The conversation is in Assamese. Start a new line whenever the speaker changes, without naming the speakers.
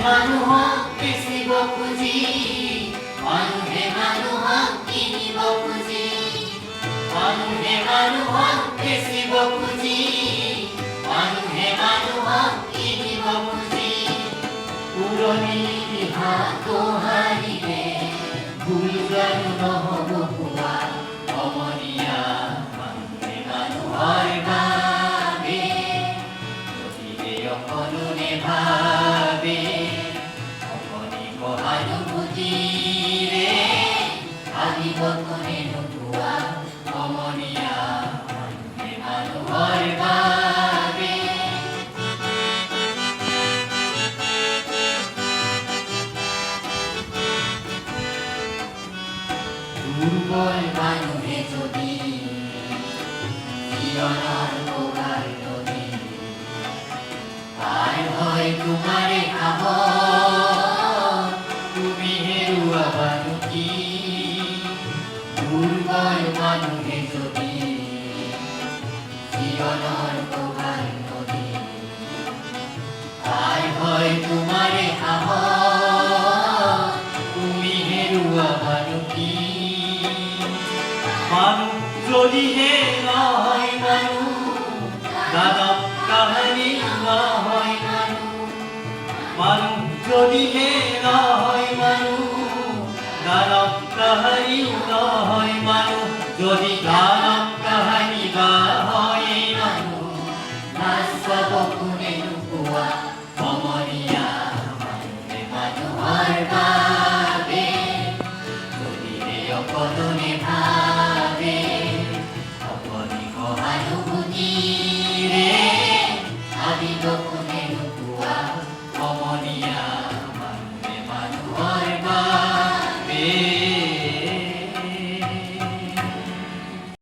মানুহক বেচিব খুজি, মানুহে মানুহক কিনিব খুজি, মানুহে মানুহক বেচিব খুজি, মানুহে মানুহক কিনিব খুজি। পুৰণি ইতিহাস দোহাৰিলে ভুল জানো নহ'ব কোৱা, সমনীয়া মানুহে মানুহৰ বাবে, যদিহে অকণো নেভাবে অকণি সহানুভূতিৰে, ভাবিব কোনে নোপোৱা, সমনীয়া মানুহে মানুহৰ বাবে। দুৰ্বল মানুহে যদি জীৱনৰ প্ৰকাৰ নদী, পাৰ হয় তোমাৰে সাহস, তুমি হেৰুৱাবানো কি? দুৰ্বল মানুহে যদি জীৱনৰ প্ৰকাৰ নদী, পাৰ হয় তোমাৰে সাহস, তুমি হেৰুৱাবানো কি? মানুহ যদিহে নহয় মানুহ, দানৱ কাহানি নহয় মানুহ, মানুহ যদিহে নহয় মানুহ, দানৱ কাহানি নহয় মানুহ, যদি দানৱ কাহানি বা হয় মানুহ, লাজ পাব কোনে নোপোৱা, সমনীয়া মানুহে মানুহৰ বাবে, যদিহে অকণো নেভাবে অকণি সহানুভূতিৰে, ভাবিব কোনে নোপোৱা, সমনীয়া